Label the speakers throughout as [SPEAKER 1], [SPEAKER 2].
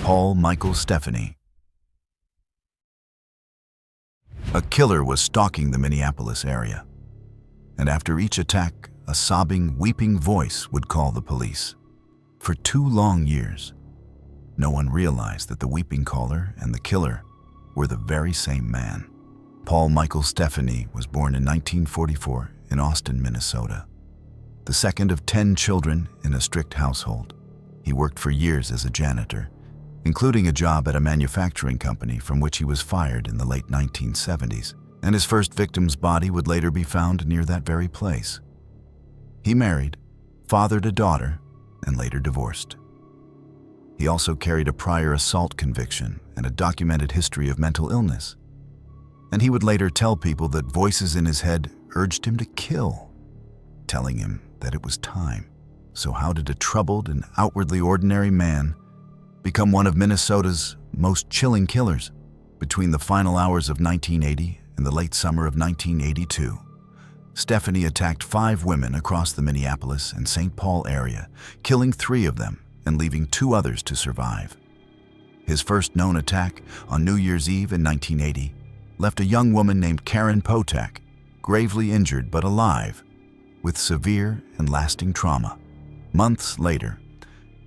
[SPEAKER 1] Paul Michael Stephanie. A killer was stalking the Minneapolis area, and after each attack, a sobbing, weeping voice would call the police. For 2 long years, no one realized that the weeping caller and the killer were the very same man. Paul Michael Stephanie was born in 1944 in Austin, Minnesota, the second of 10 children in a strict household. He worked for years as a janitor, including a job at a manufacturing company from which he was fired in the late 1970s, and his first victim's body would later be found near that very place. He married, fathered a daughter, and later divorced. He also carried a prior assault conviction and a documented history of mental illness. And he would later tell people that voices in his head urged him to kill, telling him that it was time. So how did a troubled and outwardly ordinary man become one of Minnesota's most chilling killers? Between the final hours of 1980 and the late summer of 1982, Stephanie attacked 5 women across the Minneapolis and St. Paul area, killing 3 of them and leaving 2 others to survive. His first known attack on New Year's Eve in 1980 left a young woman named Karen Potak gravely injured but alive, with severe and lasting trauma. Months later,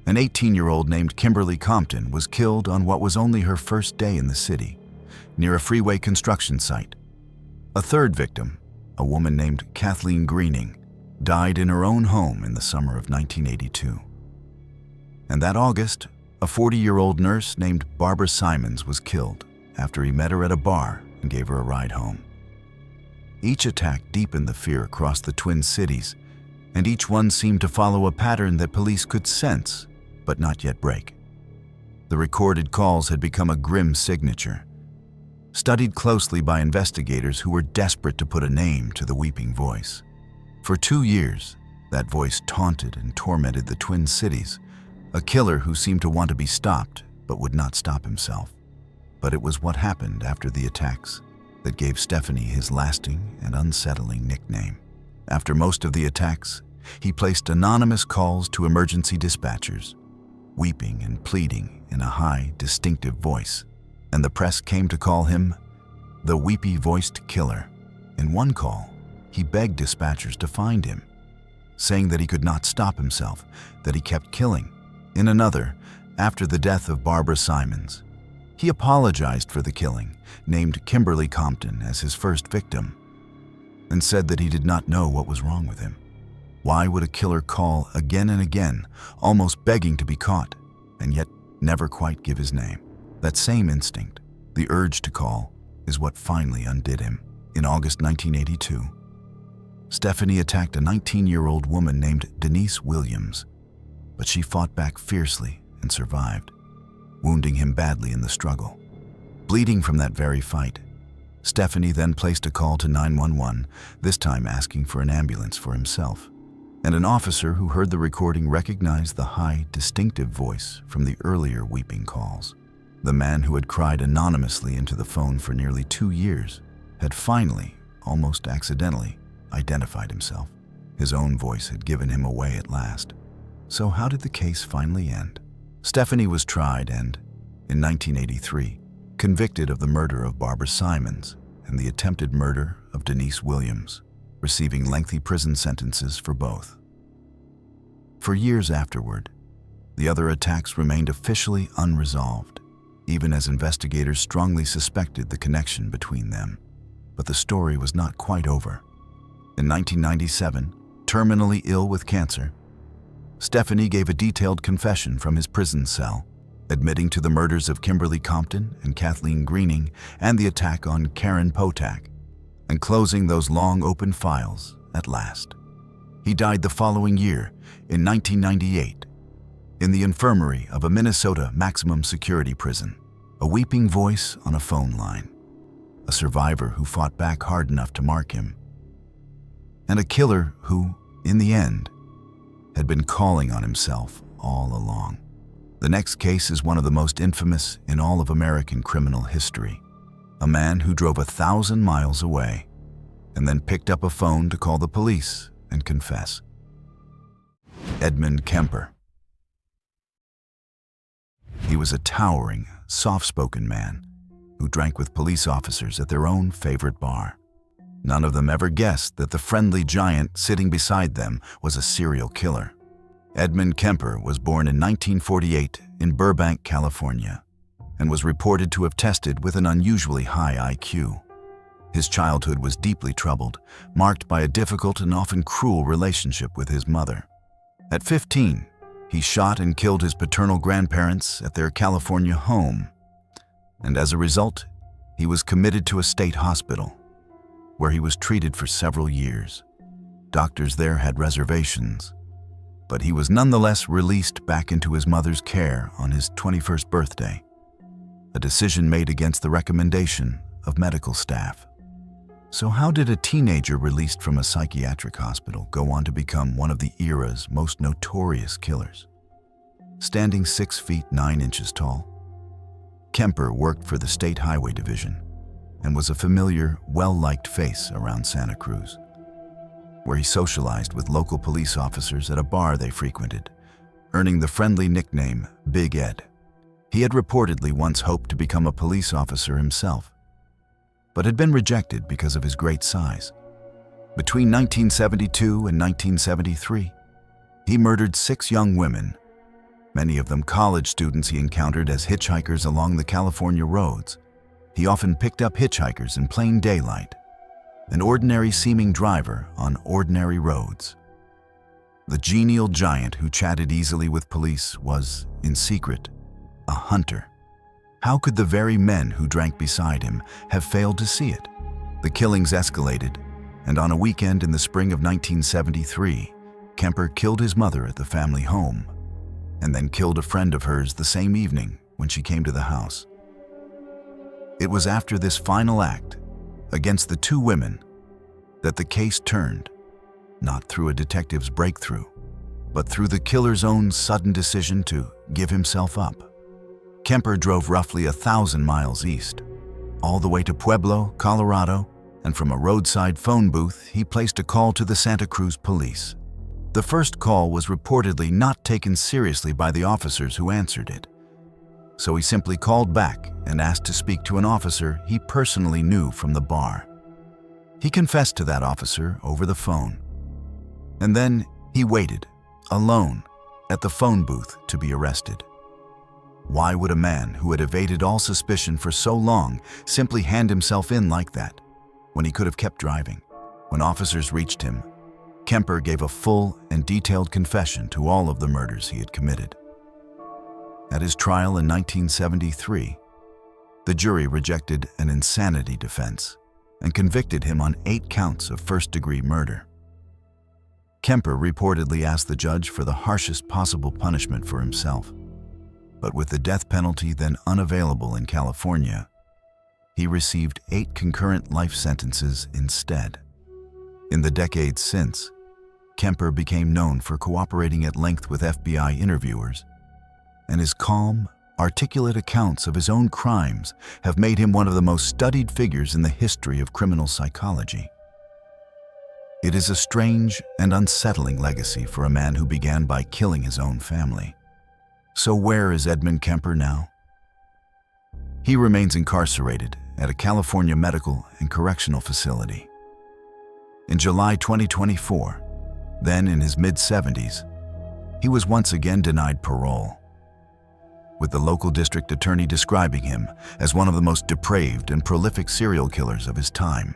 [SPEAKER 1] an 18-year-old named Kimberly Compton was killed on what was only her first day in the city, near a freeway construction site. A third victim, a woman named Kathleen Greening, died in her own home in the summer of 1982. And that August, a 40-year-old nurse named Barbara Simons was killed after he met her at a bar and gave her a ride home. Each attack deepened the fear across the Twin Cities, and each one seemed to follow a pattern that police could sense, but not yet break. The recorded calls had become a grim signature, studied closely by investigators who were desperate to put a name to the weeping voice. For 2 years, that voice taunted and tormented the Twin Cities, a killer who seemed to want to be stopped but would not stop himself. But it was what happened after the attacks that gave Stephanie his lasting and unsettling nickname. After most of the attacks, he placed anonymous calls to emergency dispatchers, weeping and pleading in a high, distinctive voice, and the press came to call him the weepy-voiced killer. In one call, he begged dispatchers to find him, saying that he could not stop himself, that he kept killing. In another, after the death of Barbara Simons, he apologized for the killing, named Kimberly Compton as his first victim, and said that he did not know what was wrong with him. Why would a killer call again and again, almost begging to be caught, and yet never quite give his name? That same instinct, the urge to call, is what finally undid him. In August 1982, Stephanie attacked a 19-year-old woman named Denise Williams, but she fought back fiercely and survived, wounding him badly in the struggle. Bleeding from that very fight, Stephanie then placed a call to 911, this time asking for an ambulance for himself. And an officer who heard the recording recognized the high, distinctive voice from the earlier weeping calls. The man who had cried anonymously into the phone for nearly 2 years had finally, almost accidentally, identified himself. His own voice had given him away at last. So how did the case finally end? Stephanie was tried and, in 1983, convicted of the murder of Barbara Simons and the attempted murder of Denise Williams, receiving lengthy prison sentences for both. For years afterward, the other attacks remained officially unresolved, even as investigators strongly suspected the connection between them. But the story was not quite over. In 1997, terminally ill with cancer, Stephanie gave a detailed confession from his prison cell, admitting to the murders of Kimberly Compton and Kathleen Greening and the attack on Karen Potak, and closing those long open files at last. He died the following year, in 1998, in the infirmary of a Minnesota maximum security prison, a weeping voice on a phone line, a survivor who fought back hard enough to mark him, and a killer who, in the end, had been calling on himself all along. The next case is one of the most infamous in all of American criminal history. A man who drove 1,000 miles away and then picked up a phone to call the police and confess. Edmund Kemper. He was a towering, soft-spoken man who drank with police officers at their own favorite bar. None of them ever guessed that the friendly giant sitting beside them was a serial killer. Edmund Kemper was born in 1948 in Burbank, California, and was reported to have tested with an unusually high IQ. His childhood was deeply troubled, marked by a difficult and often cruel relationship with his mother. At 15, he shot and killed his paternal grandparents at their California home, and as a result, he was committed to a state hospital, where he was treated for several years. Doctors there had reservations, but he was nonetheless released back into his mother's care on his 21st birthday, a decision made against the recommendation of medical staff. So how did a teenager released from a psychiatric hospital go on to become one of the era's most notorious killers? Standing 6 feet 9 inches tall, Kemper worked for the State Highway Division and was a familiar, well-liked face around Santa Cruz, where he socialized with local police officers at a bar they frequented, earning the friendly nickname Big Ed. He had reportedly once hoped to become a police officer himself, but had been rejected because of his great size. Between 1972 and 1973, he murdered 6 young women, many of them college students he encountered as hitchhikers along the California roads. He often picked up hitchhikers in plain daylight, an ordinary-seeming driver on ordinary roads. The genial giant who chatted easily with police was, in secret, a hunter. How could the very men who drank beside him have failed to see it? The killings escalated, and on a weekend in the spring of 1973, Kemper killed his mother at the family home, and then killed a friend of hers the same evening when she came to the house. It was after this final act against the 2 women that the case turned, not through a detective's breakthrough, but through the killer's own sudden decision to give himself up. Kemper drove roughly 1,000 miles east, all the way to Pueblo, Colorado, and from a roadside phone booth, he placed a call to the Santa Cruz police. The first call was reportedly not taken seriously by the officers who answered it, so he simply called back and asked to speak to an officer he personally knew from the bar. He confessed to that officer over the phone, and then he waited, alone, at the phone booth to be arrested. Why would a man who had evaded all suspicion for so long simply hand himself in like that, when he could have kept driving? When officers reached him, Kemper gave a full and detailed confession to all of the murders he had committed. At his trial in 1973, the jury rejected an insanity defense and convicted him on 8 counts of first-degree murder. Kemper reportedly asked the judge for the harshest possible punishment for himself, but with the death penalty then unavailable in California, he received 8 concurrent life sentences instead. In the decades since, Kemper became known for cooperating at length with FBI interviewers, and his calm, articulate accounts of his own crimes have made him one of the most studied figures in the history of criminal psychology. It is a strange and unsettling legacy for a man who began by killing his own family. So where is Edmund Kemper now? He remains incarcerated at a California medical and correctional facility. In July 2024, then in his mid-70s, he was once again denied parole, with the local district attorney describing him as one of the most depraved and prolific serial killers of his time.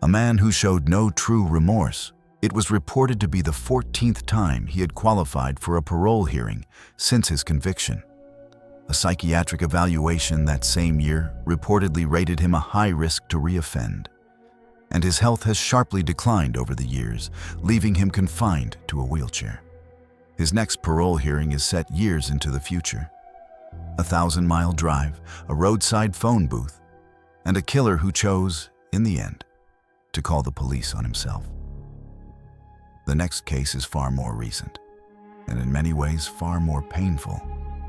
[SPEAKER 1] A man who showed no true remorse. It was reported to be the 14th time he had qualified for a parole hearing since his conviction. A psychiatric evaluation that same year reportedly rated him a high risk to reoffend, and his health has sharply declined over the years, leaving him confined to a wheelchair. His next parole hearing is set years into the future. A 1,000-mile drive, a roadside phone booth, and a killer who chose, in the end, to call the police on himself. The next case is far more recent, and in many ways far more painful.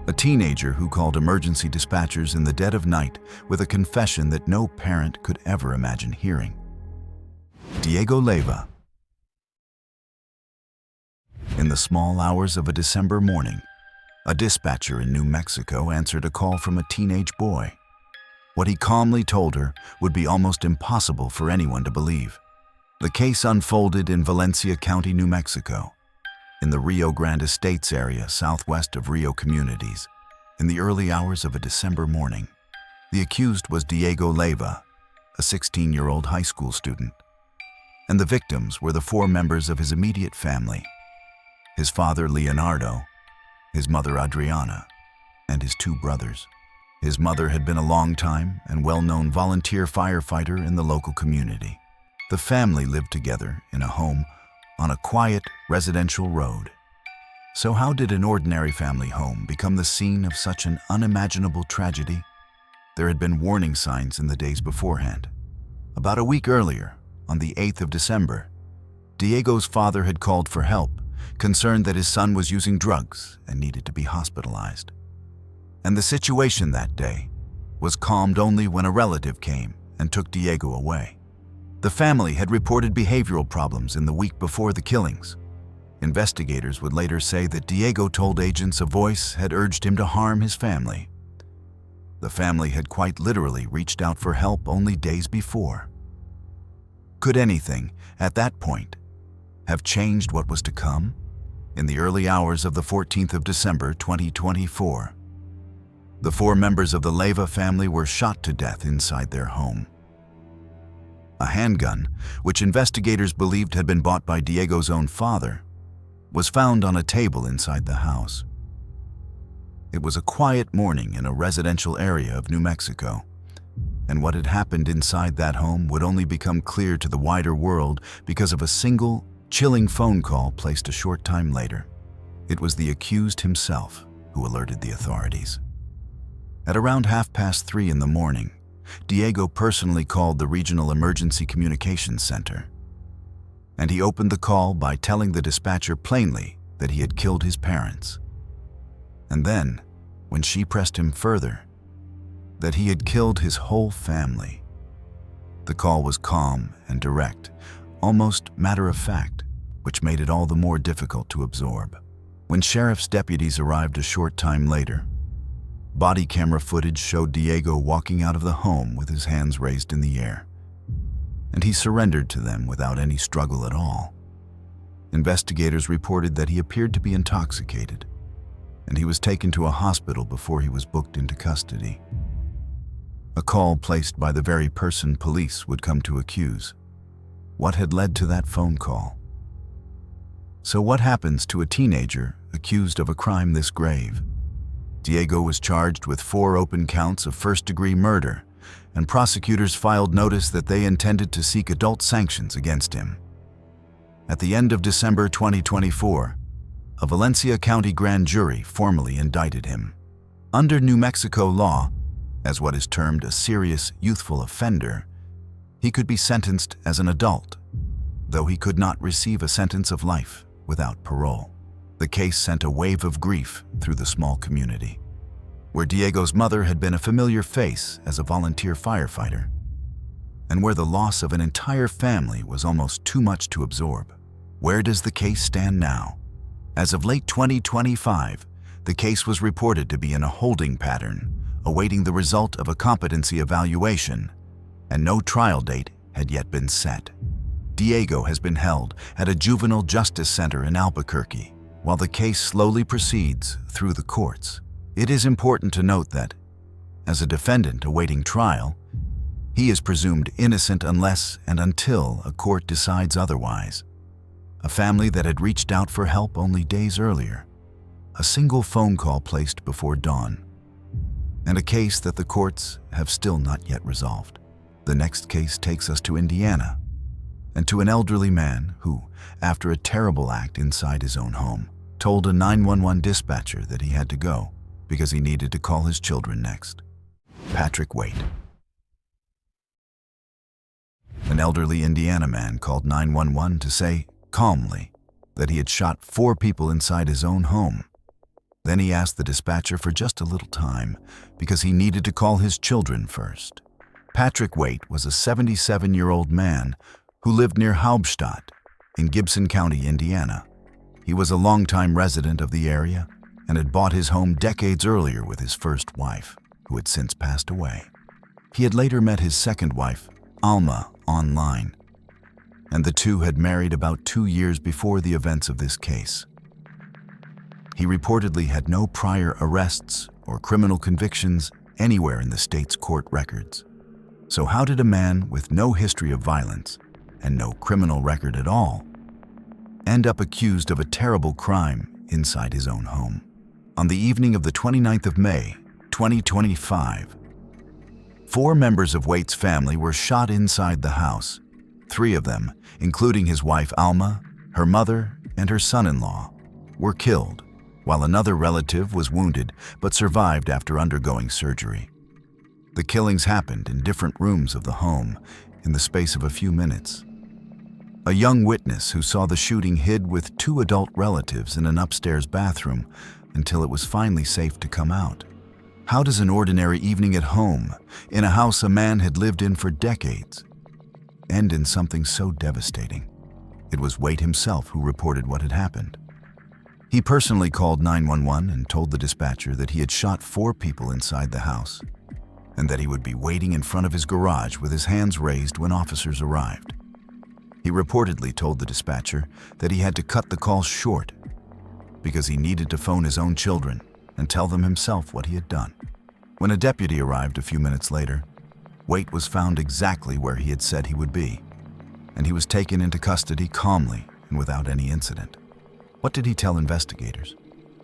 [SPEAKER 1] A teenager who called emergency dispatchers in the dead of night with a confession that no parent could ever imagine hearing. Diego Leyva. In the small hours of a December morning, A dispatcher in New Mexico answered a call from a teenage boy. What he calmly told her would be almost impossible for anyone to believe. The case unfolded in Valencia County, New Mexico, in the Rio Grande Estates area southwest of Rio Communities, in the early hours of a December morning. The accused was Diego Leyva, a 16-year-old high school student, and the victims were the 4 members of his immediate family: his father, Leonardo, his mother, Adriana, and his 2 brothers. His mother had been a long-time and well-known volunteer firefighter in the local community. The family lived together in a home on a quiet residential road. So how did an ordinary family home become the scene of such an unimaginable tragedy? There had been warning signs in the days beforehand. About a week earlier, on the 8th of December, Diego's father had called for help, concerned that his son was using drugs and needed to be hospitalized. And the situation that day was calmed only when a relative came and took Diego away. The family had reported behavioral problems in the week before the killings. Investigators would later say that Diego told agents a voice had urged him to harm his family. The family had quite literally reached out for help only days before. Could anything, at that point, have changed what was to come? In the early hours of the 14th of December 2024, the 4 members of the Leyva family were shot to death inside their home. A handgun, which investigators believed had been bought by Diego's own father, was found on a table inside the house. It was a quiet morning in a residential area of New Mexico, and what had happened inside that home would only become clear to the wider world because of a single, chilling phone call placed a short time later. It was the accused himself who alerted the authorities. At around 3:30 in the morning, Diego personally called the Regional Emergency Communications Center, and he opened the call by telling the dispatcher plainly that he had killed his parents. And then, when she pressed him further, that he had killed his whole family. The call was calm and direct, almost matter-of-fact, which made it all the more difficult to absorb. When sheriff's deputies arrived a short time later, body camera footage showed Diego walking out of the home with his hands raised in the air, and he surrendered to them without any struggle at all. Investigators reported that he appeared to be intoxicated, and he was taken to a hospital before he was booked into custody. A call placed by the very person police would come to accuse. What had led to that phone call? So what happens to a teenager accused of a crime this grave? Diego was charged with 4 open counts of first-degree murder, and prosecutors filed notice that they intended to seek adult sanctions against him. At the end of December 2024, a Valencia County grand jury formally indicted him. Under New Mexico law, as what is termed a serious youthful offender, he could be sentenced as an adult, though he could not receive a sentence of life without parole. The case sent a wave of grief through the small community, where Diego's mother had been a familiar face as a volunteer firefighter, and where the loss of an entire family was almost too much to absorb. Where does the case stand now? As of late 2025, the case was reported to be in a holding pattern, awaiting the result of a competency evaluation, and no trial date had yet been set. Diego has been held at a juvenile justice center in Albuquerque, while the case slowly proceeds through the courts. It is important to note that, as a defendant awaiting trial, he is presumed innocent unless and until a court decides otherwise. A family that had reached out for help only days earlier, a single phone call placed before dawn, and a case that the courts have still not yet resolved. The next case takes us to Indiana, and to an elderly man who, after a terrible act inside his own home, told a 911 dispatcher that he had to go because he needed to call his children next. Patrick Waite. An elderly Indiana man called 911 to say, calmly, that he had shot 4 people inside his own home. Then he asked the dispatcher for just a little time because he needed to call his children first. Patrick Waite was a 77-year-old man who lived near Haubstadt in Gibson County, Indiana. He was a longtime resident of the area and had bought his home decades earlier with his first wife, who had since passed away. He had later met his second wife, Alma, online, and the two had married about 2 years before the events of this case. He reportedly had no prior arrests or criminal convictions anywhere in the state's court records. So how did a man with no history of violence and no criminal record at all end up accused of a terrible crime inside his own home? On the evening of the 29th of May, 2025, 4 members of Waite's family were shot inside the house. 3 of them, including his wife Alma, her mother, and her son-in-law, were killed, while another relative was wounded but survived after undergoing surgery. The killings happened in different rooms of the home in the space of a few minutes. A young witness who saw the shooting hid with 2 adult relatives in an upstairs bathroom until it was finally safe to come out. How does an ordinary evening at home, in a house a man had lived in for decades, end in something so devastating? It was Waite himself who reported what had happened. He personally called 911 and told the dispatcher that he had shot 4 people inside the house, and that he would be waiting in front of his garage with his hands raised when officers arrived. He reportedly told the dispatcher that he had to cut the call short because he needed to phone his own children and tell them himself what he had done. When a deputy arrived a few minutes later, Waite was found exactly where he had said he would be, and he was taken into custody calmly and without any incident. What did he tell investigators?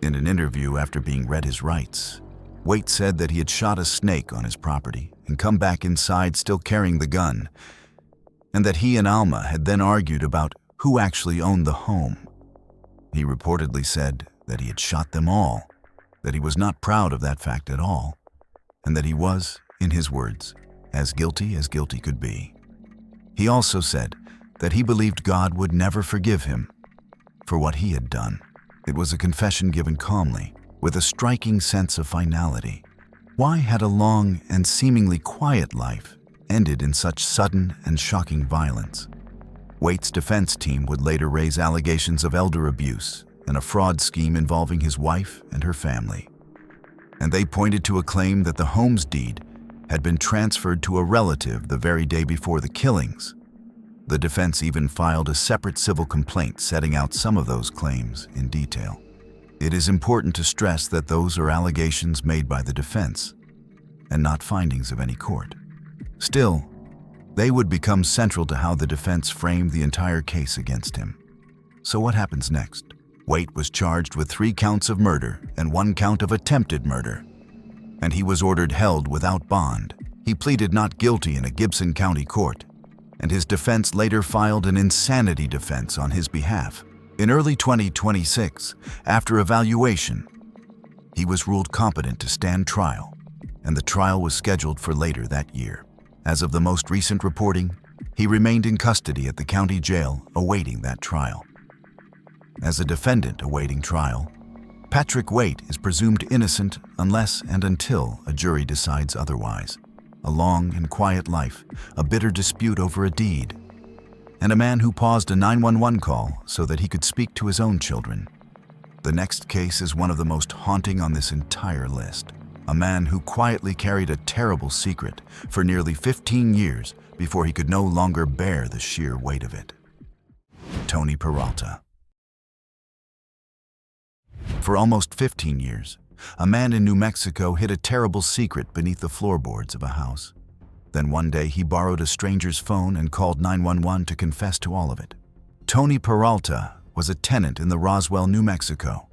[SPEAKER 1] In an interview after being read his rights, Waite said that he had shot a snake on his property and come back inside still carrying the gun, and that he and Alma had then argued about who actually owned the home. He reportedly said that he had shot them all, that he was not proud of that fact at all, and that he was, in his words, as guilty could be. He also said that he believed God would never forgive him for what he had done. It was a confession given calmly, with a striking sense of finality. Why had a long and seemingly quiet life ended in such sudden and shocking violence? Waite's defense team would later raise allegations of elder abuse and a fraud scheme involving his wife and her family. And they pointed to a claim that the home's deed had been transferred to a relative the very day before the killings. The defense even filed a separate civil complaint setting out some of those claims in detail. It is important to stress that those are allegations made by the defense and not findings of any court. Still, they would become central to how the defense framed the entire case against him. So what happens next? Waite was charged with 3 counts of murder and 1 count of attempted murder, and he was ordered held without bond. He pleaded not guilty in a Gibson County court, and his defense later filed an insanity defense on his behalf. In early 2026, after evaluation, he was ruled competent to stand trial, and the trial was scheduled for later that year. As of the most recent reporting, he remained in custody at the county jail awaiting that trial. As a defendant awaiting trial, Patrick Waite is presumed innocent unless and until a jury decides otherwise. A long and quiet life, a bitter dispute over a deed, and a man who paused a 911 call so that he could speak to his own children. The next case is one of the most haunting on this entire list. A man who quietly carried a terrible secret for nearly 15 years before he could no longer bear the sheer weight of it. Tony Peralta. For almost 15 years, a man in New Mexico hid a terrible secret beneath the floorboards of a house. Then one day he borrowed a stranger's phone and called 911 to confess to all of it. Tony Peralta was a tenant in the Roswell, New Mexico,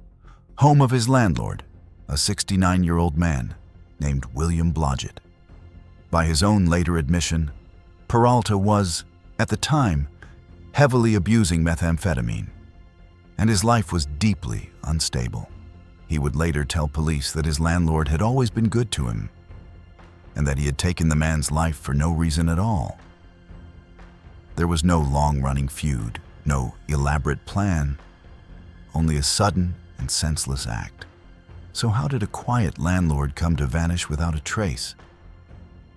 [SPEAKER 1] home of his landlord, a 69-year-old man named William Blodgett. By his own later admission, Peralta was, at the time, heavily abusing methamphetamine, and his life was deeply unstable. He would later tell police that his landlord had always been good to him, and that he had taken the man's life for no reason at all. There was no long-running feud, no elaborate plan, only a sudden and senseless act. So how did a quiet landlord come to vanish without a trace?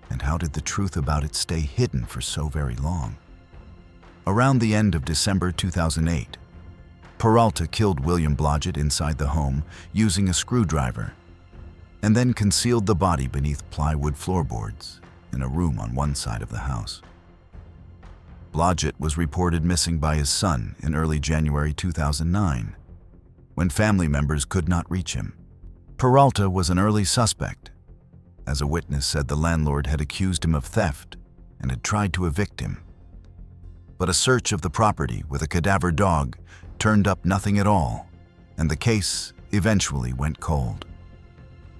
[SPEAKER 1] And how did the truth about it stay hidden for so very long? Around the end of December 2008, Peralta killed William Blodgett inside the home using a screwdriver, and then concealed the body beneath plywood floorboards in a room on one side of the house. Blodgett was reported missing by his son in early January 2009, when family members could not reach him. Peralta was an early suspect, as a witness said the landlord had accused him of theft and had tried to evict him. But a search of the property with a cadaver dog turned up nothing at all, and the case eventually went cold.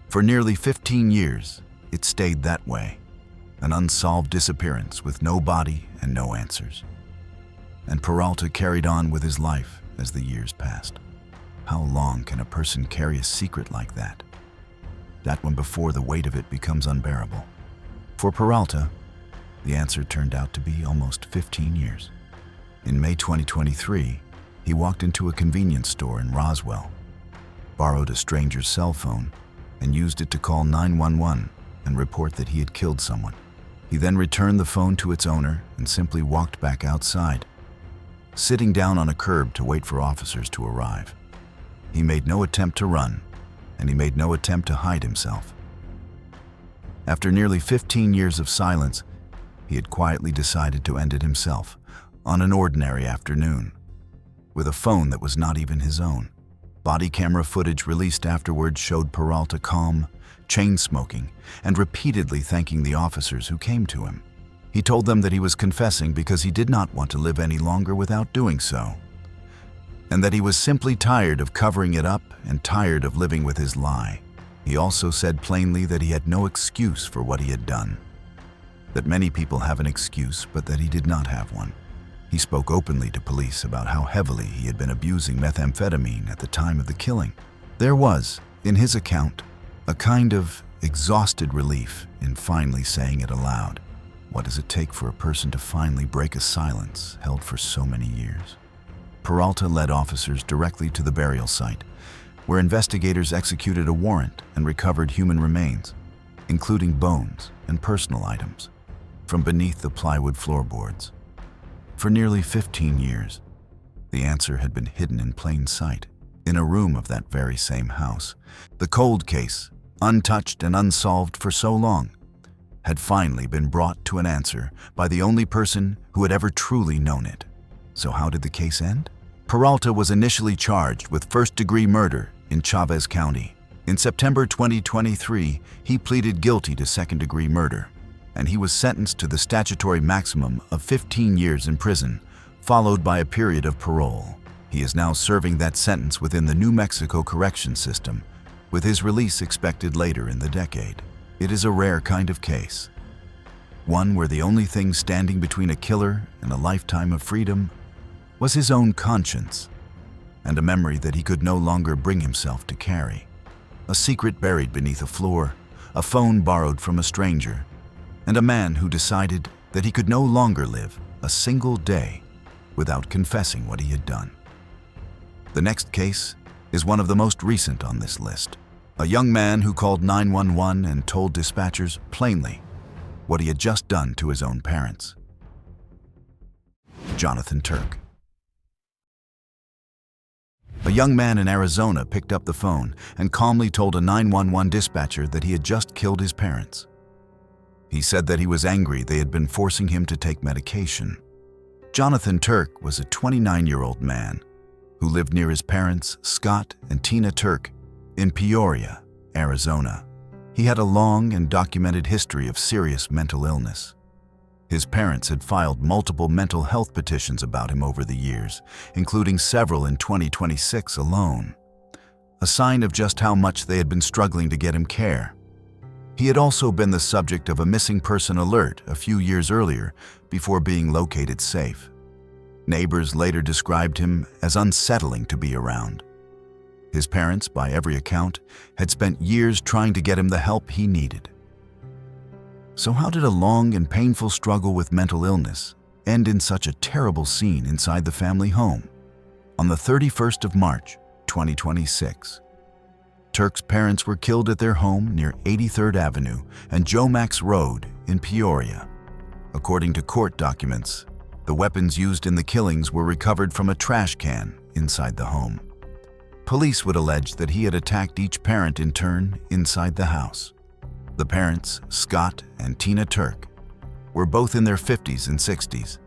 [SPEAKER 1] For nearly 15 years, it stayed that way, an unsolved disappearance with no body and no answers. And Peralta carried on with his life as the years passed. How long can a person carry a secret like that? That one before the weight of it becomes unbearable. For Peralta, the answer turned out to be almost 15 years. In May 2023, he walked into a convenience store in Roswell, borrowed a stranger's cell phone, and used it to call 911 and report that he had killed someone. He then returned the phone to its owner and simply walked back outside, sitting down on a curb to wait for officers to arrive. He made no attempt to run, and he made no attempt to hide himself. After nearly 15 years of silence, he had quietly decided to end it himself on an ordinary afternoon, with a phone that was not even his own. Body camera footage released afterwards showed Peralta calm, chain-smoking, and repeatedly thanking the officers who came to him. He told them that he was confessing because he did not want to live any longer without doing so, and that he was simply tired of covering it up and tired of living with his lie. He also said plainly that he had no excuse for what he had done, that many people have an excuse, but that he did not have one. He spoke openly to police about how heavily he had been abusing methamphetamine at the time of the killing. There was, in his account, a kind of exhausted relief in finally saying it aloud. What does it take for a person to finally break a silence held for so many years? Peralta led officers directly to the burial site, where investigators executed a warrant and recovered human remains, including bones and personal items, from beneath the plywood floorboards. For nearly 15 years, the answer had been hidden in plain sight, in a room of that very same house. The cold case, untouched and unsolved for so long, had finally been brought to an answer by the only person who had ever truly known it. So how did the case end? Peralta was initially charged with first-degree murder in Chavez County. In September 2023, he pleaded guilty to second-degree murder, and he was sentenced to the statutory maximum of 15 years in prison, followed by a period of parole. He is now serving that sentence within the New Mexico correction system, with his release expected later in the decade. It is a rare kind of case, one where the only thing standing between a killer and a lifetime of freedom was his own conscience, and a memory that he could no longer bring himself to carry. A secret buried beneath a floor, a phone borrowed from a stranger, and a man who decided that he could no longer live a single day without confessing what he had done. The next case is one of the most recent on this list. A young man who called 911 and told dispatchers plainly what he had just done to his own parents. Jonathan Turk. A young man in Arizona picked up the phone and calmly told a 911 dispatcher that he had just killed his parents. He said that he was angry they had been forcing him to take medication. Jonathan Turk was a 29-year-old man who lived near his parents, Scott and Tina Turk, in Peoria, Arizona. He had a long and documented history of serious mental illness. His parents had filed multiple mental health petitions about him over the years, including several in 2026 alone, a sign of just how much they had been struggling to get him care. He had also been the subject of a missing person alert a few years earlier before being located safe. Neighbors later described him as unsettling to be around. His parents, by every account, had spent years trying to get him the help he needed. So how did a long and painful struggle with mental illness end in such a terrible scene inside the family home? On the 31st of March, 2026, Turk's parents were killed at their home near 83rd Avenue and Joe Max Road in Peoria. According to court documents, the weapons used in the killings were recovered from a trash can inside the home. Police would allege that he had attacked each parent in turn inside the house. The parents, Scott and Tina Turk, were both in their 50s and 60s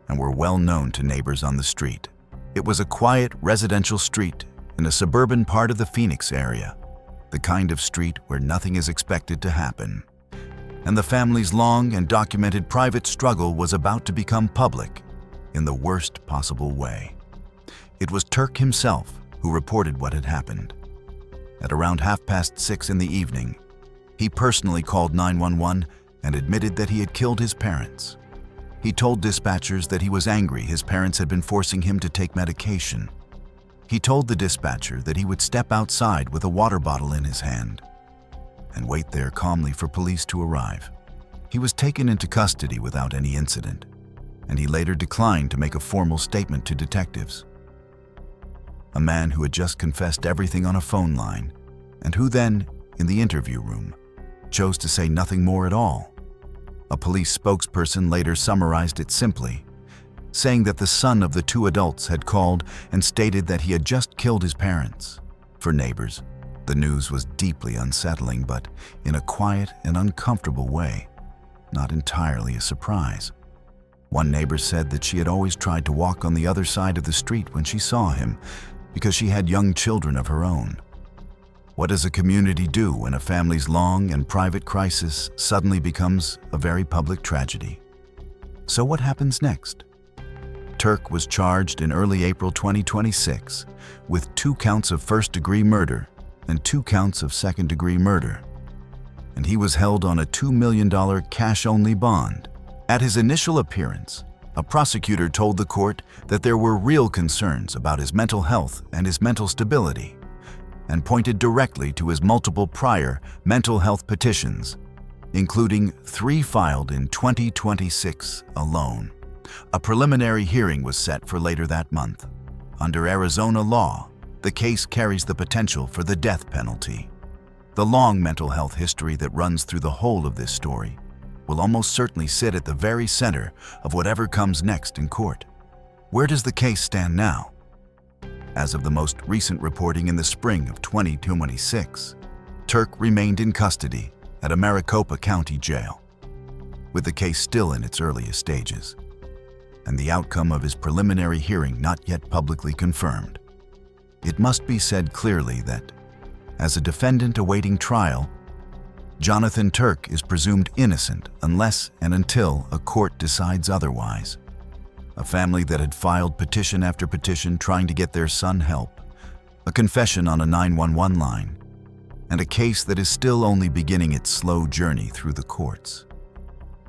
[SPEAKER 1] and were well known to neighbors on the street. It was a quiet residential street in a suburban part of the Phoenix area, the kind of street where nothing is expected to happen. And the family's long and documented private struggle was about to become public in the worst possible way. It was Turk himself who reported what had happened. At around 6:30 in the evening, he personally called 911 and admitted that he had killed his parents. He told dispatchers that he was angry his parents had been forcing him to take medication. He told the dispatcher that he would step outside with a water bottle in his hand and wait there calmly for police to arrive. He was taken into custody without any incident, and he later declined to make a formal statement to detectives. A man who had just confessed everything on a phone line, and who then, in the interview room, chose to say nothing more at all. A police spokesperson later summarized it simply, saying that the son of the two adults had called and stated that he had just killed his parents. For neighbors, the news was deeply unsettling, but in a quiet and uncomfortable way, not entirely a surprise. One neighbor said that she had always tried to walk on the other side of the street when she saw him, because she had young children of her own. What does a community do when a family's long and private crisis suddenly becomes a very public tragedy? So what happens next? Turk was charged in early April 2026 with 2 counts of first-degree murder and 2 counts of second-degree murder, and he was held on a $2 million cash-only bond. At his initial appearance, a prosecutor told the court that there were real concerns about his mental health and his mental stability, and pointed directly to his multiple prior mental health petitions, including 3 filed in 2026 alone. A preliminary hearing was set for later that month. Under Arizona law, the case carries the potential for the death penalty. The long mental health history that runs through the whole of this story will almost certainly sit at the very center of whatever comes next in court. Where does the case stand now? As of the most recent reporting in the spring of 2026, Turk remained in custody at a Maricopa County jail, with the case still in its earliest stages, and the outcome of his preliminary hearing not yet publicly confirmed. It must be said clearly that, as a defendant awaiting trial, Jonathan Turk is presumed innocent unless and until a court decides otherwise. A family that had filed petition after petition trying to get their son help, a confession on a 911 line, and a case that is still only beginning its slow journey through the courts.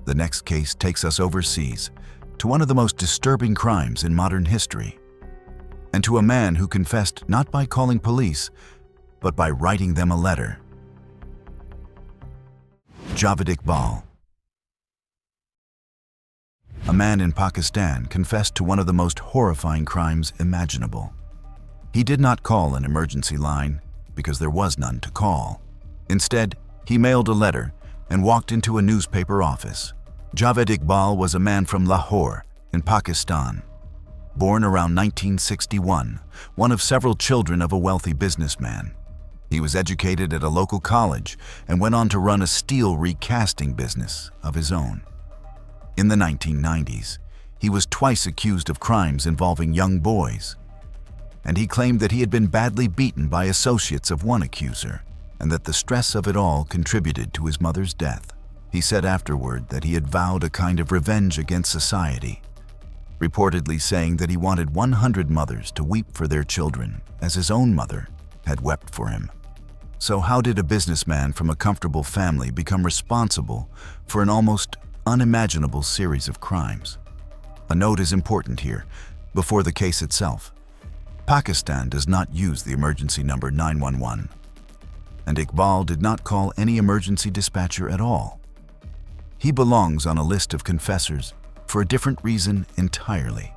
[SPEAKER 1] The next case takes us overseas to one of the most disturbing crimes in modern history, and to a man who confessed not by calling police, but by writing them a letter. Javed Iqbal. A man in Pakistan confessed to one of the most horrifying crimes imaginable. He did not call an emergency line because there was none to call. Instead, he mailed a letter and walked into a newspaper office. Javed Iqbal was a man from Lahore in Pakistan. Born around 1961, one of several children of a wealthy businessman. He was educated at a local college and went on to run a steel recasting business of his own. In the 1990s, he was twice accused of crimes involving young boys, and he claimed that he had been badly beaten by associates of one accuser, and that the stress of it all contributed to his mother's death. He said afterward that he had vowed a kind of revenge against society, reportedly saying that he wanted 100 mothers to weep for their children as his own mother had wept for him. So how did a businessman from a comfortable family become responsible for an almost unimaginable series of crimes? A note is important here, before the case itself. Pakistan does not use the emergency number 911, and Iqbal did not call any emergency dispatcher at all. He belongs on a list of confessors for a different reason entirely: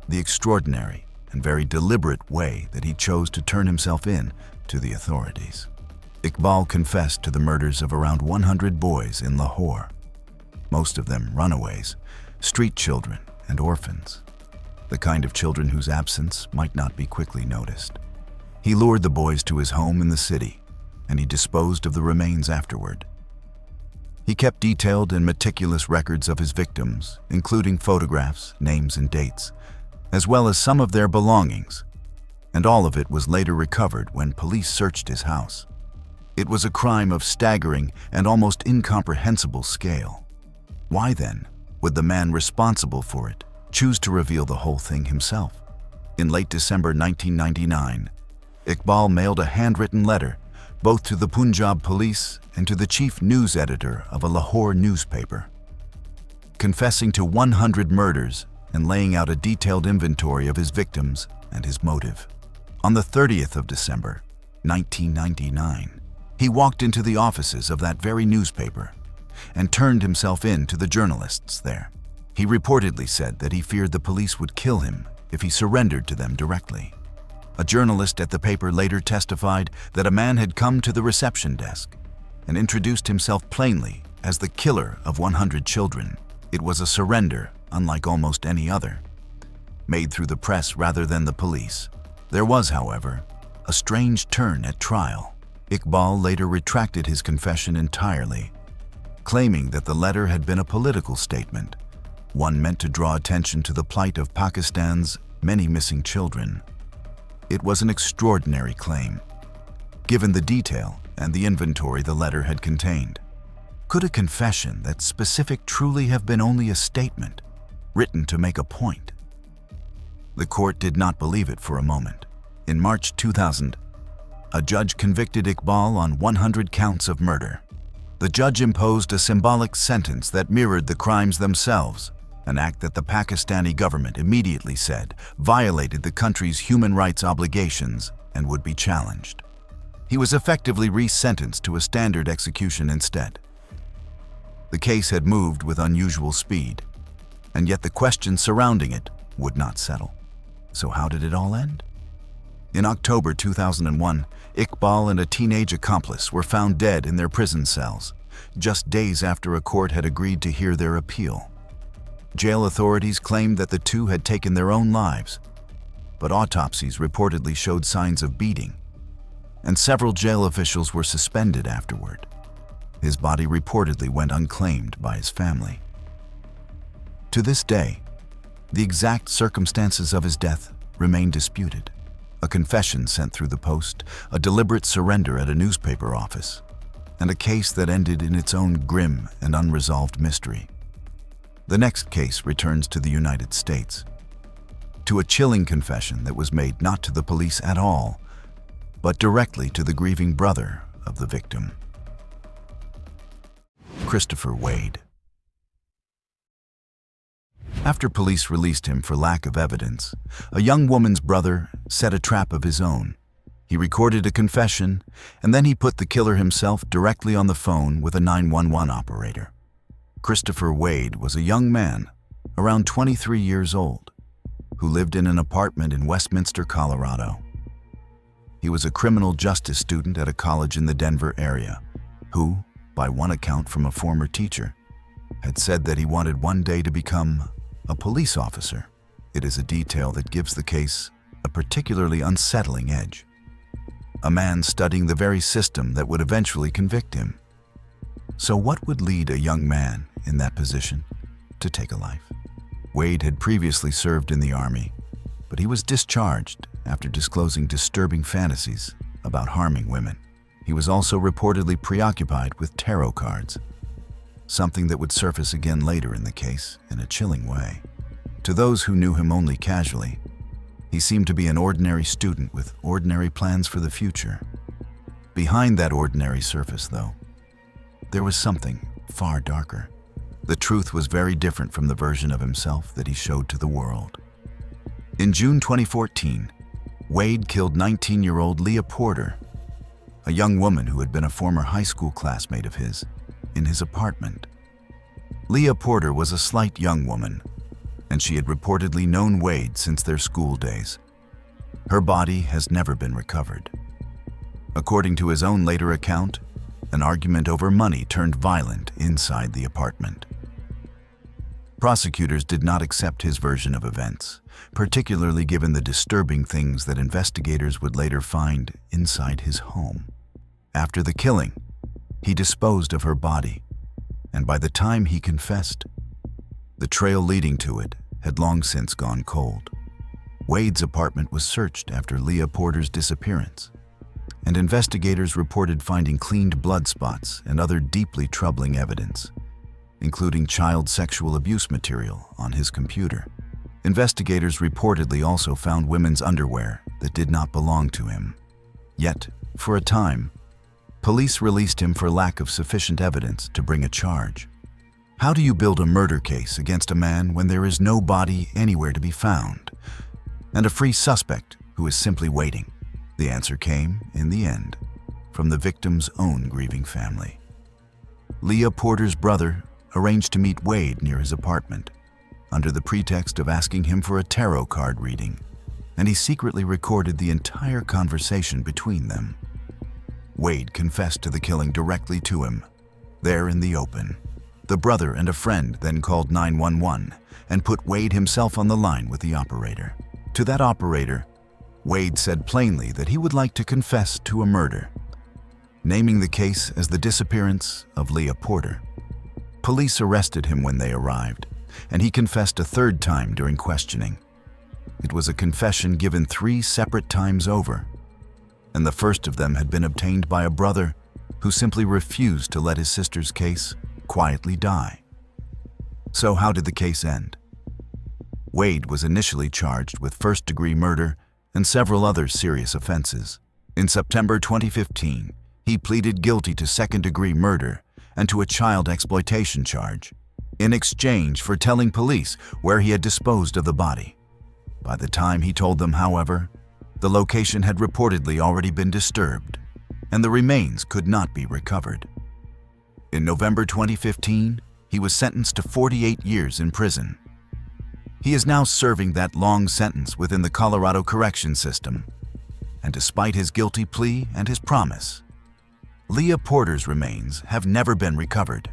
[SPEAKER 1] the extraordinary and very deliberate way that he chose to turn himself in to the authorities. Iqbal confessed to the murders of around 100 boys in Lahore, most of them runaways, street children, and orphans. the kind of children whose absence might not be quickly noticed. He lured the boys to his home in the city, and he disposed of the remains afterward. He kept detailed and meticulous records of his victims, including photographs, names, and dates, as well as some of their belongings, and all of it was later recovered when police searched his house. It was a crime of staggering and almost incomprehensible scale. Why then would the man responsible for it choose to reveal the whole thing himself? In late December 1999, Iqbal mailed a handwritten letter both to the Punjab police and to the chief news editor of a Lahore newspaper, confessing to 100 murders and laying out a detailed inventory of his victims and his motive. On the 30th of December, 1999, he walked into the offices of that very newspaper and turned himself in to the journalists there. He reportedly said that he feared the police would kill him if he surrendered to them directly. A journalist at the paper later testified that a man had come to the reception desk and introduced himself plainly as the killer of 100 children. It was a surrender, unlike almost any other, made through the press rather than the police. There was, however, a strange turn at trial. Iqbal later retracted his confession entirely, claiming that the letter had been a political statement, one meant to draw attention to the plight of Pakistan's many missing children. It was an extraordinary claim, given the detail and the inventory the letter had contained. Could a confession that specific truly have been only a statement, written to make a point? The court did not believe it for a moment. In March 2000, a judge convicted Iqbal on 100 counts of murder. The judge imposed a symbolic sentence that mirrored the crimes themselves, an act that the Pakistani government immediately said violated the country's human rights obligations and would be challenged. He was effectively resentenced to a standard execution instead. The case had moved with unusual speed, and yet the questions surrounding it would not settle. So how did it all end? In October 2001, Iqbal and a teenage accomplice were found dead in their prison cells, just days after a court had agreed to hear their appeal. Jail authorities claimed that the two had taken their own lives, but autopsies reportedly showed signs of beating, and several jail officials were suspended afterward. His body reportedly went unclaimed by his family. To this day, the exact circumstances of his death remain disputed. A confession sent through the post, a deliberate surrender at a newspaper office, and a case that ended in its own grim and unresolved mystery. The next case returns to the United States, to a chilling confession that was made not to the police at all, but directly to the grieving brother of the victim. Christopher Wade. After police released him for lack of evidence, a young woman's brother set a trap of his own. He recorded a confession, and then he put the killer himself directly on the phone with a 911 operator. Christopher Wade was a young man, around 23 years old, who lived in an apartment in Westminster, Colorado. He was a criminal justice student at a college in the Denver area, who, by one account from a former teacher, had said that he wanted one day to become a police officer. It is a detail that gives the case a particularly unsettling edge. A man studying the very system that would eventually convict him. So what would lead a young man in that position to take a life? Wade had previously served in the Army, but he was discharged after disclosing disturbing fantasies about harming women. He was also reportedly preoccupied with tarot cards, something that would surface again later in the case in a chilling way. To those who knew him only casually, he seemed to be an ordinary student with ordinary plans for the future. Behind that ordinary surface, though, there was something far darker. The truth was very different from the version of himself that he showed to the world. In June 2014, Wade killed 19-year-old Leah Porter, a young woman who had been a former high school classmate of his, in his apartment. Leah Porter was a slight young woman, and she had reportedly known Wade since their school days. Her body has never been recovered. According to his own later account, an argument over money turned violent inside the apartment. Prosecutors did not accept his version of events, particularly given the disturbing things that investigators would later find inside his home. After the killing, he disposed of her body, and by the time he confessed, the trail leading to it had long since gone cold. Wade's apartment was searched after Leah Porter's disappearance, and investigators reported finding cleaned blood spots and other deeply troubling evidence, including child sexual abuse material on his computer. Investigators reportedly also found women's underwear that did not belong to him. Yet, for a time, police released him for lack of sufficient evidence to bring a charge. How do you build a murder case against a man when there is no body anywhere to be found, and a free suspect who is simply waiting? The answer came, in the end, from the victim's own grieving family. Leah Porter's brother arranged to meet Wade near his apartment, under the pretext of asking him for a tarot card reading, and he secretly recorded the entire conversation between them. Wade confessed to the killing directly to him, there in the open. The brother and a friend then called 911 and put Wade himself on the line with the operator. To that operator, Wade said plainly that he would like to confess to a murder, naming the case as the disappearance of Leah Porter. Police arrested him when they arrived, and he confessed a third time during questioning. It was a confession given 3 separate times over, and the first of them had been obtained by a brother who simply refused to let his sister's case quietly die. So how did the case end? Wade was initially charged with first-degree murder and several other serious offenses. In September 2015, he pleaded guilty to second-degree murder and to a child exploitation charge, in exchange for telling police where he had disposed of the body. By the time he told them, however, the location had reportedly already been disturbed, and the remains could not be recovered. In November 2015, he was sentenced to 48 years in prison. He is now serving that long sentence within the Colorado correction system, and despite his guilty plea and his promise, Leah Porter's remains have never been recovered.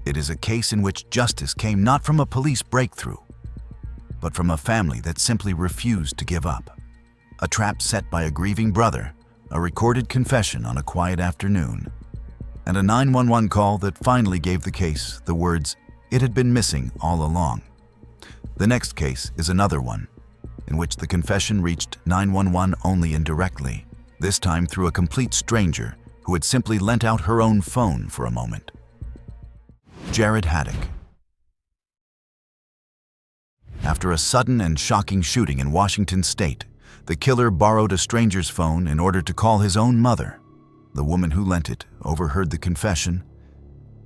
[SPEAKER 1] It is a case in which justice came not from a police breakthrough, but from a family that simply refused to give up. A trap set by a grieving brother, a recorded confession on a quiet afternoon, and a 911 call that finally gave the case the words, "It had been missing all along." The next case is another one, in which the confession reached 911 only indirectly, this time through a complete stranger who had simply lent out her own phone for a moment. Jared Haddock. After a sudden and shocking shooting in Washington State, the killer borrowed a stranger's phone in order to call his own mother. The woman who lent it overheard the confession,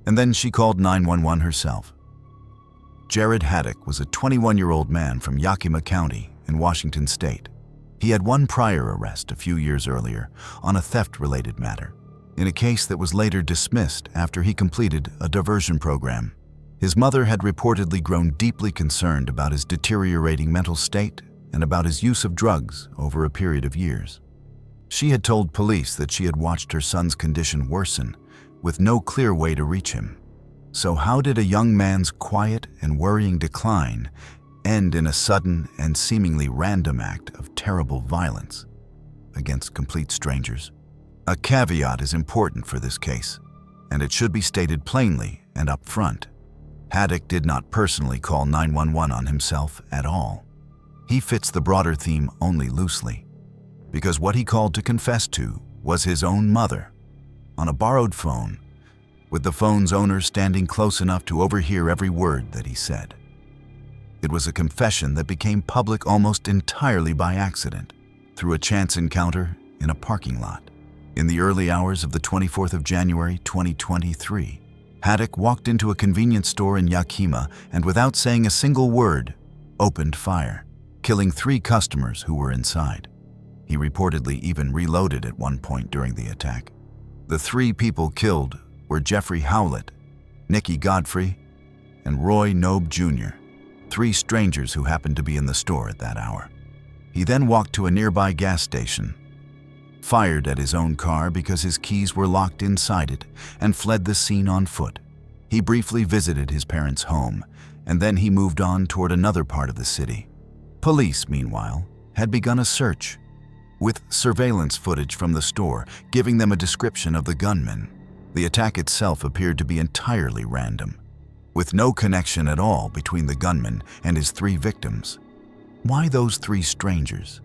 [SPEAKER 1] and then she called 911 herself. Jared Haddock was a 21-year-old man from Yakima County in Washington State. He had one prior arrest a few years earlier on a theft-related matter, in a case that was later dismissed after he completed a diversion program. His mother had reportedly grown deeply concerned about his deteriorating mental state and about his use of drugs over a period of years. She had told police that she had watched her son's condition worsen, with no clear way to reach him. So how did a young man's quiet and worrying decline end in a sudden and seemingly random act of terrible violence against complete strangers? A caveat is important for this case, and it should be stated plainly and up front. Haddock did not personally call 911 on himself at all. He fits the broader theme only loosely, because what he called to confess to was his own mother, on a borrowed phone, with the phone's owner standing close enough to overhear every word that he said. It was a confession that became public almost entirely by accident, through a chance encounter in a parking lot. In the early hours of the 24th of January, 2023, Haddock walked into a convenience store in Yakima and, without saying a single word, opened fire, killing 3 customers who were inside. He reportedly even reloaded at one point during the attack. The 3 people killed were Jeffrey Howlett, Nikki Godfrey, and Roy Nobe Jr., 3 strangers who happened to be in the store at that hour. He then walked to a nearby gas station, fired at his own car because his keys were locked inside it, and fled the scene on foot. He briefly visited his parents' home, and then he moved on toward another part of the city. Police, meanwhile, had begun a search, with surveillance footage from the store giving them a description of the gunman. The attack itself appeared to be entirely random, with no connection at all between the gunman and his 3 victims. Why those 3 strangers?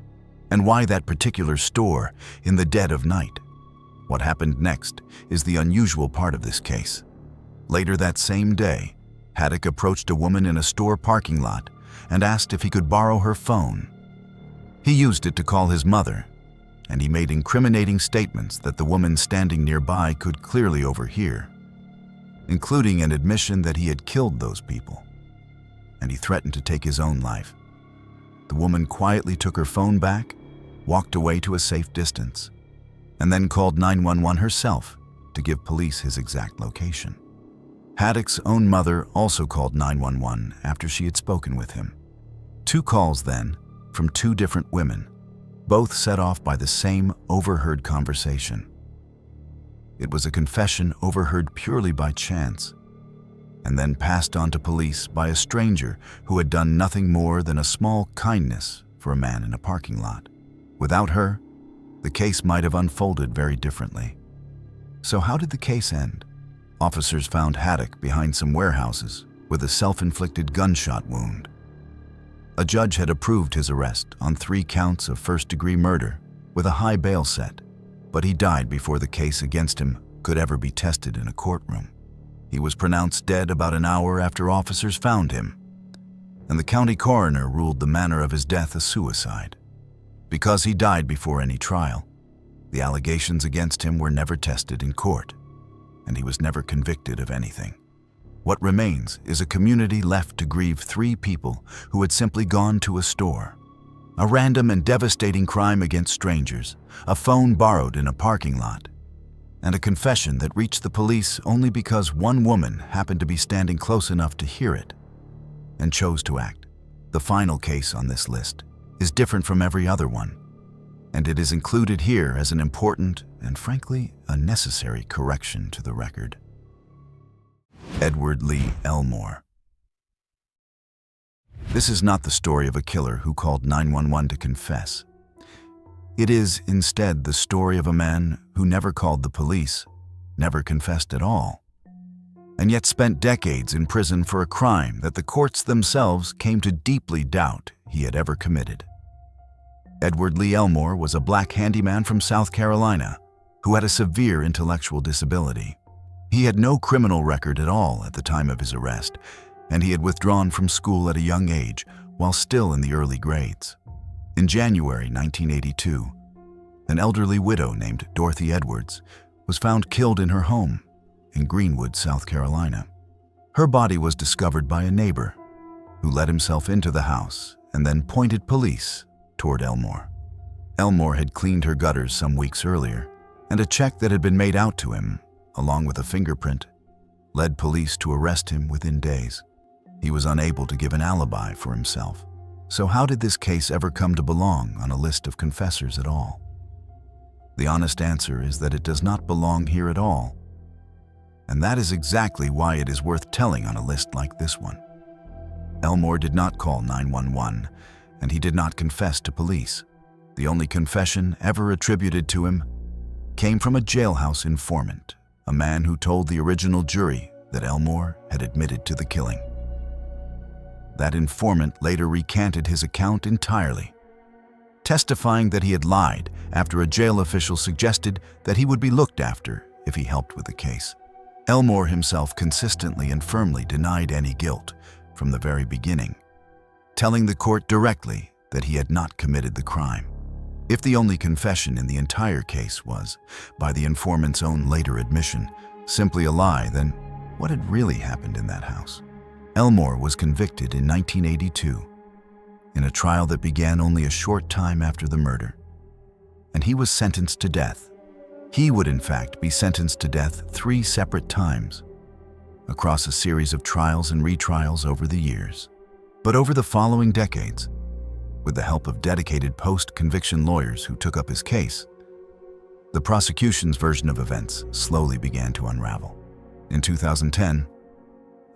[SPEAKER 1] And why that particular store in the dead of night? What happened next is the unusual part of this case. Later that same day, Haddock approached a woman in a store parking lot and asked if he could borrow her phone. He used it to call his mother, and he made incriminating statements that the woman standing nearby could clearly overhear, including an admission that he had killed those people, and he threatened to take his own life. The woman quietly took her phone back, walked away to a safe distance, and then called 911 herself to give police his exact location. Haddock's own mother also called 911 after she had spoken with him. 2 calls then, from 2 different women, both set off by the same overheard conversation. It was a confession overheard purely by chance, and then passed on to police by a stranger who had done nothing more than a small kindness for a man in a parking lot. Without her, the case might have unfolded very differently. So how did the case end? Officers found Haddock behind some warehouses with a self-inflicted gunshot wound. A judge had approved his arrest on 3 counts of first-degree murder with a high bail set, but he died before the case against him could ever be tested in a courtroom. He was pronounced dead about an hour after officers found him, and the county coroner ruled the manner of his death a suicide. Because he died before any trial, the allegations against him were never tested in court, and he was never convicted of anything. What remains is a community left to grieve 3 people who had simply gone to a store. A random and devastating crime against strangers, a phone borrowed in a parking lot, and a confession that reached the police only because one woman happened to be standing close enough to hear it and chose to act. The final case on this list is different from every other one, and it is included here as an important and, frankly, a necessary correction to the record. Edward Lee Elmore. This is not the story of a killer who called 911 to confess. It is, instead, the story of a man who never called the police, never confessed at all, and yet spent decades in prison for a crime that the courts themselves came to deeply doubt he had ever committed. Edward Lee Elmore was a black handyman from South Carolina who had a severe intellectual disability. He had no criminal record at all at the time of his arrest, and he had withdrawn from school at a young age while still in the early grades. In January 1982, an elderly widow named Dorothy Edwards was found killed in her home in Greenwood, South Carolina. Her body was discovered by a neighbor who let himself into the house and then pointed police toward Elmore. Elmore had cleaned her gutters some weeks earlier, and a check that had been made out to him, along with a fingerprint, led police to arrest him within days. He was unable to give an alibi for himself. So how did this case ever come to belong on a list of confessors at all? The honest answer is that it does not belong here at all. And that is exactly why it is worth telling on a list like this one. Elmore did not call 911, and he did not confess to police. The only confession ever attributed to him came from a jailhouse informant, a man who told the original jury that Elmore had admitted to the killing. That informant later recanted his account entirely, testifying that he had lied after a jail official suggested that he would be looked after if he helped with the case. Elmore himself consistently and firmly denied any guilt from the very beginning, telling the court directly that he had not committed the crime. If the only confession in the entire case was, by the informant's own later admission, simply a lie, then what had really happened in that house? Elmore was convicted in 1982 in a trial that began only a short time after the murder, and he was sentenced to death. He would in fact be sentenced to death 3 separate times across a series of trials and retrials over the years. But over the following decades, with the help of dedicated post-conviction lawyers who took up his case, the prosecution's version of events slowly began to unravel. In 2010,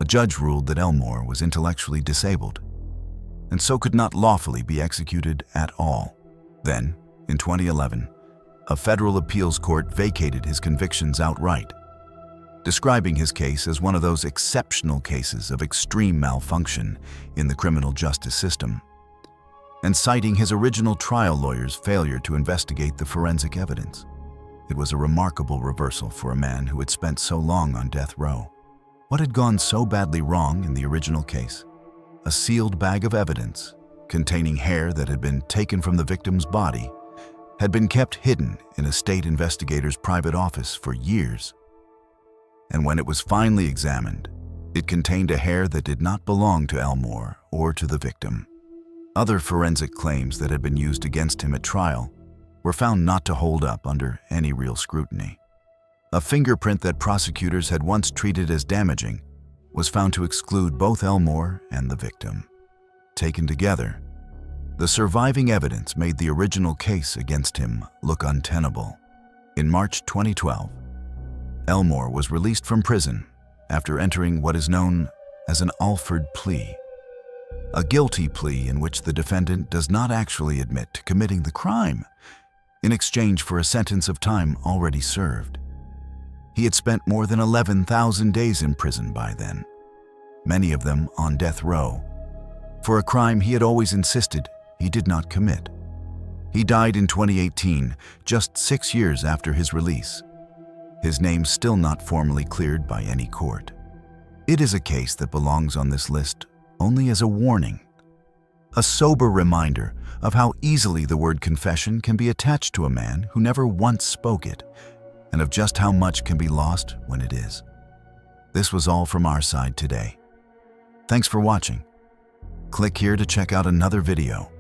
[SPEAKER 1] A judge ruled that Elmore was intellectually disabled and so could not lawfully be executed at all. Then, in 2011, a federal appeals court vacated his convictions outright, describing his case as one of those exceptional cases of extreme malfunction in the criminal justice system, and citing his original trial lawyer's failure to investigate the forensic evidence. It was a remarkable reversal for a man who had spent so long on death row. What had gone so badly wrong in the original case? A sealed bag of evidence, containing hair that had been taken from the victim's body, had been kept hidden in a state investigator's private office for years. And when it was finally examined, it contained a hair that did not belong to Elmore or to the victim. Other forensic claims that had been used against him at trial were found not to hold up under any real scrutiny. A fingerprint that prosecutors had once treated as damaging was found to exclude both Elmore and the victim. Taken together, the surviving evidence made the original case against him look untenable. In March 2012, Elmore was released from prison after entering what is known as an Alford plea, a guilty plea in which the defendant does not actually admit to committing the crime in exchange for a sentence of time already served. He had spent more than 11,000 days in prison by then, many of them on death row, for a crime he had always insisted he did not commit. He died in 2018, just 6 years after his release, his name still not formally cleared by any court. It is a case that belongs on this list only as a warning, a sober reminder of how easily the word confession can be attached to a man who never once spoke it, and of just how much can be lost when it is. This was all from our side today. Thanks for watching. Click here to check out another video.